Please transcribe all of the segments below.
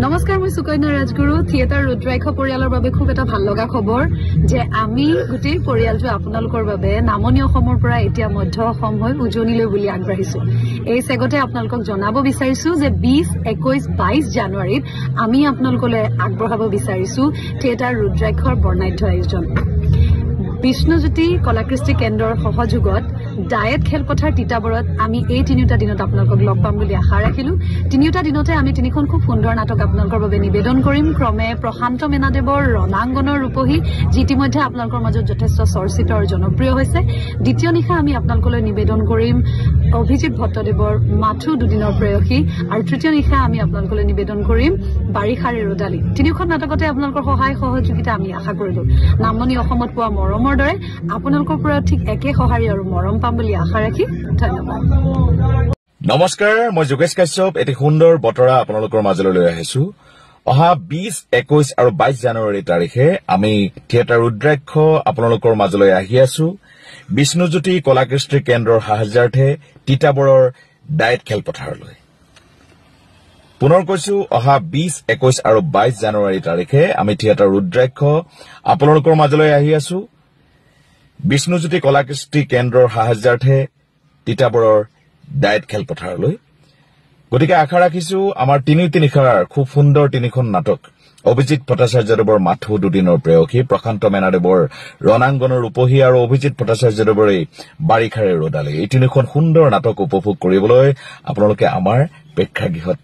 নমস্কাৰ মই সুকন্যা ৰাজগুৰু থিয়েটাৰ ৰুদ্ৰাক্ষ পৰিয়ালৰ বাবে খুব এটা ভাল লগা খবৰ যে আমি গোটেই পৰিয়ালটো আপোনালোকৰ বাবে নামনি অসমৰ পৰা এতিয়া মধ্য অসম হৈ উজনিলৈ বুলি আগবাঢ়িছো এই সেগতে আপোনালোকক জনাব বিচাৰিছো যে 20, 21, 22 জানুৱাৰীত আমি আপোনালোকলৈ আগবঢ়াব বিচাৰিছো থিয়েটাৰ ৰুদ্ৰাক্ষৰ বৰ্ণাঢ্য আয়োজন বিষ্ণুজ্যোতি কলাকৃষ্টি কেন্দ্ৰৰ সহযোগত ডায়েট খেলপথাৰ তিতাবৰত আমি এই তিনিটা দিনত আপোনালোকক লগ পাম বুলি আশা ৰাখিলো তিনিটা দিনতে আমি তিনিখন খুব সুন্দৰ নাটক আপোনালোকৰ বাবে নিবেদন কৰিম ক্ৰমে প্ৰশান্ত মেনাদেৱৰ ৰণাংগনৰ ৰূপহী যি ইতিমধ্যে আপোনালোকৰ মাজত যথেষ্ট চৰ্চিত আৰু জনপ্ৰিয় হৈছে দ্বিতীয় নিশা আমি আপোনালোকলৈ নিবেদন কৰিম অভিজিত ভট্টদেৱৰ মাথু দুদিনৰ প্ৰেয়সী আৰু তৃতীয় নিশা আমি আপোনালোকলৈ নিবেদন কৰিম বাৰিষাৰে ৰদালি তিনিখন নাটকতে আপোনালোকৰ সহায় সহযোগিতা আমি আশা কৰিলো নামনি অসমত পোৱা মৰমৰ দৰে আপোনালোকৰ পৰা ঠিক একে সহাৰি আৰু মৰম পাম বুলি আশা ৰাখি ধন্যবাদ নমস্কাৰ মই যোগেশ কাশ্যপ এটি সুন্দৰ বতৰা আপোনালোকৰ মাজলৈ লৈ আহিছো অহা 20, 21 আৰু 22 জানুৱাৰী তাৰিখে আমি থিয়েটাৰ ৰুদ্ৰাক্ষ আপোনালোকৰ মাজলৈ আহি আছো বিষ্ণুজ্যোতি কলাকৃষ্টি কেন্দ্ৰৰ সাহায্যাৰ্থে তিতাবৰৰ ডায়েট খেলপথাৰলৈ পুনৰ কৈছো অহা 20, 21 আৰু 22 জানুৱাৰী তাৰিখে আমি থিয়েটাৰ ৰুদ্ৰাক্ষ আপোনালোকৰ মাজলৈ আহি আছো বিষ্ণুজ্যোতি কলাকৃষ্টি কেন্দ্ৰৰ সাহায্যাৰ্থে তিতাবৰৰ ডায়েট খেলপথাৰলৈ গতিকে আশা ৰাখিছো আমাৰ তিনিখাৰ খুব সুন্দৰ তিনিখন নাটক অভিজিত ভট্টাচাৰ্যদেৱৰ মাথু দুদিনৰ প্ৰেয়সী প্ৰশান্ত মেনাদেৱৰ ৰণাংগনৰ ৰূপহী আৰু অভিজিত ভট্টাচাৰ্যদেৱৰ বাৰিষাৰে ৰদালি এই তিনিখন সুন্দৰ নাটক উপভোগ কৰিবলৈ আপোনালোকে আমাৰ প্ৰেক্ষাগৃহত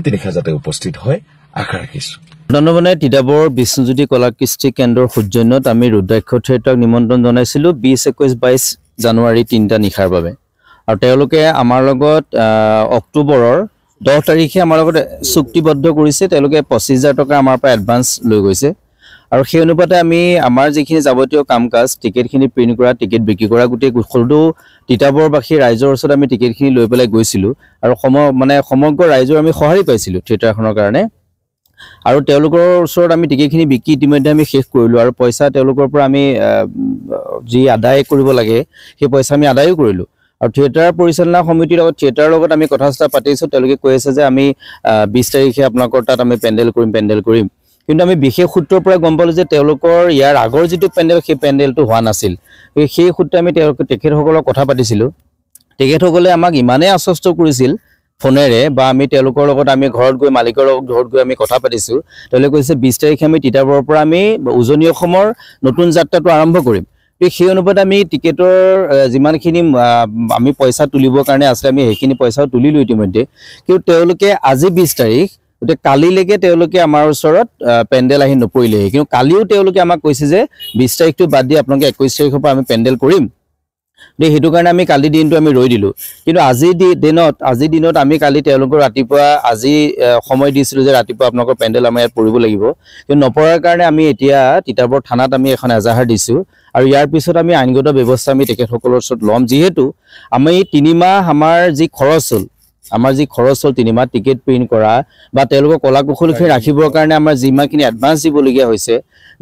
তিনিখা যাতে উপস্থিত হয় আশা ৰাখিছো ধন্যবাদ তিতাবৰ বিষ্ণুজ্যোতি কলাকৃষ্টি কেন্দ্ৰৰ সৌজন্যত আমি ৰুদ্ৰাক্ষ থিয়েটাৰক নিমন্ত্ৰণ জনাইছিলো 20, 21, 22 জানুৱাৰী তিনিটা নিশাৰ বাবে আৰু তেওঁলোকে আমাৰ লগত অক্টোবৰৰ 10 তাৰিখে আমাৰ লগত চুক্তিবদ্ধ কৰিছে তেওঁলোকে 25,000 টকা আমাৰ পৰা এডভান্স লৈ গৈছে আৰু সেই অনুপাতে আমি আমাৰ যিখিনি যাৱতীয় কামকাজ টিকেটখিনি প্ৰিন্ট কৰা টিকেট বিক্ৰী কৰা গোটেই সকলো তিতাবৰবাসী ৰাইজৰ ওচৰত আমি টিকেটখিনি লৈ পেলাই গৈছিলো আৰু সমগ্ৰ ৰাইজৰ আমি সহায় পাইছিলো থিয়েটাৰখনৰ কাৰণে আৰু তেওঁলোকৰ ওচৰত আমি টিকেটখিনি বিক্ৰী ইতিমধ্যে আমি শেষ কৰিলো আৰু পইচা তেওঁলোকৰ পৰা আমি যি আদায় কৰিব লাগে সেই পইচা আমি আদায়ও কৰিলো আৰু থিয়েটাৰ পৰিচালনা সমিতিৰ লগত থিয়েটাৰৰ লগত আমি কথা পাতিছো তেওঁলোকে কৈ আছে যে আমি 20 তাৰিখে আপোনালোকৰ তাত আমি পেণ্ডেল কৰিম কিন্তু আমি বিশেষ সূত্ৰৰ পৰা গম পালো যে তেওঁলোকৰ ইয়াৰ আগৰ যিটো পেণ্ডেল সেই পেণ্ডেলটো হোৱা নাছিল সেই সূত্ৰে আমি তেখেতসকলক কথা পাতিছিলো তেখেতসকলে আমাক ইমানে আশ্বস্ত কৰিছিল ফোনেৰে বা আমি তেওঁলোকৰ লগত আমি ঘৰত গৈ মালিকৰ ঘৰত গৈ আমি কথা পাতিছো তেওঁলোকে কৈছে 20 তাৰিখে আমি তিতাবৰৰ পৰা আমি উজনি অসমৰ নতুন যাত্ৰাটো আৰম্ভ কৰিম সেই অনুপাতে আমি টিকেটৰ যিমানখিনি আমি পইচা তুলিবৰ কাৰণে আছে আমি সেইখিনি পইচাও তুলিলো ইতিমধ্যে কিন্তু তেওঁলোকে আজি 20 তাৰিখ গতে কালিলৈকে তেওঁলোকে আমাৰ ওচৰত পেণ্ডেল আহি নপৰিলে কিন্তু কালিও তেওঁলোকে আমাক কৈছে যে 20 তাৰিখটো বাদ দি আপোনালোকে 21 তাৰিখৰ পৰা আমি পেণ্ডেল কৰিম হেতু কাৰণে আমি কালি দিনটো আমি ৰৈ দিলো কিন্তু আজি দিনত আমি কালি তেওঁলোকৰ ৰাতিপুৱা আজি সময় দিছিলো যে ৰাতিপুৱা আপোনালোকৰ পেণ্ডেল আমাৰ ইয়াত পৰিব লাগিব কিন্তু নপৰাৰ কাৰণে আমি এতিয়া তিতাবৰ থানাত আমি এখন এজাহাৰ দিছো আৰু ইয়াৰ পিছত আমি আইনগত ব্যৱস্থা আমি তেখেতসকলৰ ওচৰত লম যিহেতু আমি 3 মাহ আমাৰ যি খৰচ হ'ল 3 মাহ টিকেট প্ৰিন্ট কৰা বা তেওঁলোকৰ কলাকুশলীখিনি ৰাখিবৰ কাৰণে আমাৰ যিমানখিনি এডভান্স দিবলগীয়া হৈছে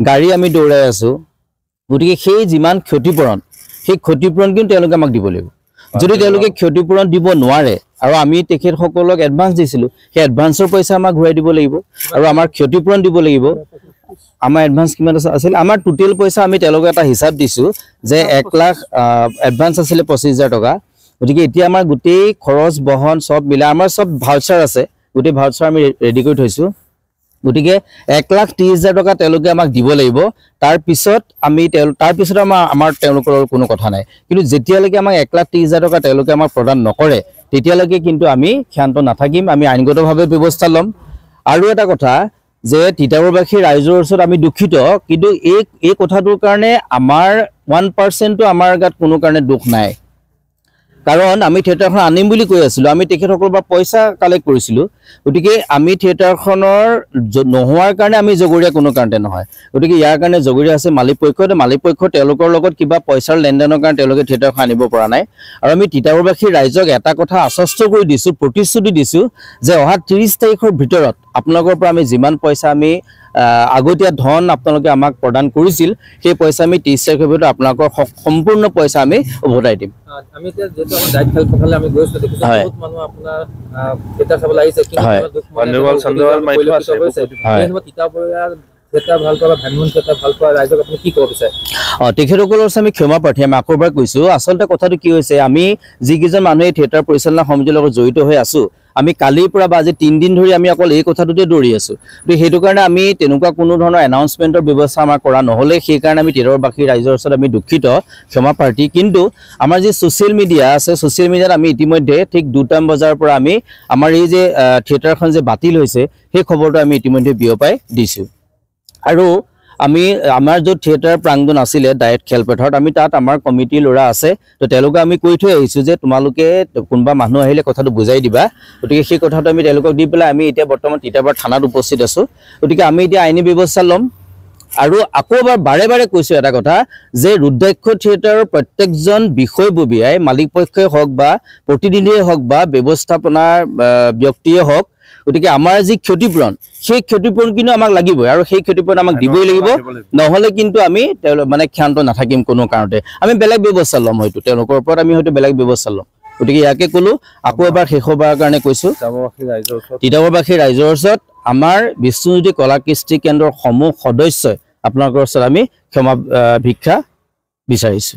গাড়ী আমি দৌৰাই আছো গতিকে সেই যিমান ক্ষতিপূৰণ সেই ক্ষতিপূৰণ কিন্তু তেওঁলোকে আমাক দিব লাগিব যদি তেওঁলোকে ক্ষতিপূৰণ দিব নোৱাৰে আৰু আমি তেখেতসকলক এডভান্স দিছিলো সেই এডভান্সৰ পইচা আমাক ঘূৰাই দিব লাগিব আৰু আমাৰ ক্ষতিপূৰণ দিব লাগিব আমাৰ এডভান্স কিমান আছিল আমাৰ টোটেল পইচা আমি তেওঁলোকক এটা হিচাপ দিছো যে 1 লাখ এডভান্স আছিল 25,000 টকা গতিকে এতিয়া আমাৰ গোটেই খৰচ বহন সব মিলা আমাৰ সব ভাউচাৰ আছে গোটেই ভাউচাৰ আমি ৰেডি কৰি থৈছো গতিকে 1,30,000 টকা তেওঁলোকে আমাক দিব লাগিব তাৰ পিছত আমাৰ তেওঁলোকৰ কোনো কথা নাই কিন্তু যেতিয়ালৈকে আমাক 1,30,000 টকা তেওঁলোকে আমাক প্ৰদান নকৰে তেতিয়ালৈকে কিন্তু আমি ক্ষান্ত নাথাকিম আমি আইনগতভাৱে ব্যৱস্থা লম আৰু এটা কথা যে তিতাবৰবাসী ৰাইজৰ ওচৰত আমি দুখিত কিন্তু এই কথাটোৰ কাৰণে আমাৰ 1% আমাৰ গাত কোনো কাৰণে দুখ নাই কাৰণ আমি থিয়েটাৰখন আনিম বুলি কৈ আছিলো আমি তেখেতসকলৰ পৰা পইচা কালেক্ট কৰিছিলো গতিকে আমি থিয়েটাৰখনৰ নোহোৱাৰ কাৰণে আমি জগৰীয়া কোনো কাৰণতে নহয় গতিকে ইয়াৰ কাৰণে জগৰীয়া আছে মালিকপক্ষ তেওঁলোকৰ লগত কিবা পইচাৰ লেনদেনৰ কাৰণে তেওঁলোকে থিয়েটাৰখন আনিব পৰা নাই আৰু আমি তিতাবৰবাসী ৰাইজক এটা কথা আশ্বস্ত কৰি দিছো প্ৰতিশ্ৰুতি দিছো যে অহা 30 তাৰিখৰ ভিতৰত আপোনালোকৰ পৰা আমি যিমান পইচা আমি আগতীয়া ধন আপোনালোকে আমাক প্ৰদান কৰিছিল সেই পইচা আমি 30 তাৰিখৰ ভিতৰত আপোনালোকৰ সম্পূৰ্ণ পইচা আমি উভতাই দিম আমি যেটো আমাৰ ডাইট খেল পথালে আমি গৈছো দেখিছো বহুত মানুহ আপোনাৰ থিয়েটাৰ চাবলৈ আহিছে কিন্তু বন্ধুৱাল চন্দৱাল মাইটো আছে এই তিতাবৰীয়া থিয়েটাৰ ভাল কৰা ভানুন থিয়েটাৰ ভাল কৰা ৰাইজক আপুনি কি ক'ব বিচাৰে তেখেতসকলৰ আমি ক্ষমা প্ৰাৰ্থী আমি আকৰবাৰ কৈছো আচলতে কথাটো কি হৈছে আমি যিকেইজন মানুহে থিয়েটাৰ পৰিচালনা সমিতিৰ লগত জড়িত হৈ আছো আমি কালিৰ পৰা বা আজি 3 দিন ধৰি আমি অকল এই কথাটোতে দৌৰি আছো তো সেইটো কাৰণে আমি তেনেকুৱা কোনো ধৰণৰ এনাউন্সমেন্টৰ ব্যৱস্থা আমাৰ কৰা নহলে সেই কাৰণে আমি তিৰৰবাসী ৰাইজৰ ওচৰত আমি দুখিত ক্ষমা প্ৰাৰ্থী কিন্তু আমাৰ যে সোশ্যাল মিডিয়া আছে সোশ্যাল মিডিয়াত আমি ইতিমধ্যে ঠিক 2 বজাৰ পৰা আমি আমাৰ এই যে থিয়েটাৰখন যে বাতিল হৈছে সেই খবৰটো আমি ইতিমধ্যে বিয়পাই দিছো আৰু আমি আমাৰ যে থিয়েটাৰ প্ৰাংগণ আছিল ডাইট খেলপথাৰত আমি তাত আমাৰ কমিটি লৰা আছে তো তেওঁলোকে আমি কৈ থৈ আহিছো যে তোমালোকে কোনবা মানুহ আহিলে কথাটো বুজাই দিবা গতিকে সেই কথাটো আমি তেওঁলোকক দি পেলাই আমি এতিয়া বৰ্তমান তিতাবৰ থানাত উপস্থিত আছো গতিকে আমি এতিয়া আইনী ব্যৱস্থা ল'ম আৰু আকৌবাৰ বাৰে বাৰে কৈছো এটা কথা যে ৰুদ্ৰাক্ষ থিয়েটাৰৰ প্ৰত্যেকজন বিষয়ববীয়াই মালিক পক্ষই হওক বা প্ৰতিনিধিয়ে হওক বা ব্যৱস্থাপনাৰ ব্যক্তিয়ে হওক গতিকে আমাৰ যি ক্ষতিপূৰণ সেই ক্ষতিপূৰণ কিন্তু আমাক লাগিবই আৰু সেই ক্ষতিপূৰণ আমাক দিবই লাগিব নহলে কিন্তু আমি মানে ক্ষান্ত নাথাকিম কোনো কাৰণতে আমি বেলেগ ব্যৱস্থা ল'ম হয়তো তেওঁলোকৰ ওপৰত আমি হয়তো বেলেগ ব্যৱস্থা ল'ম গতিকে ইয়াকে ক'লো আকৌ এবাৰ শেষবাৰৰ কাৰণে কৈছো তিতাবৰবাসী ৰাইজৰ ওচৰত আমাৰ বিষ্ণুজ্যোতি কলা কৃষ্টি কেন্দ্ৰৰ সমূহ সদস্যই আপোনালোকৰ ওচৰত আমি ক্ষমা ভিক্ষা বিচাৰিছো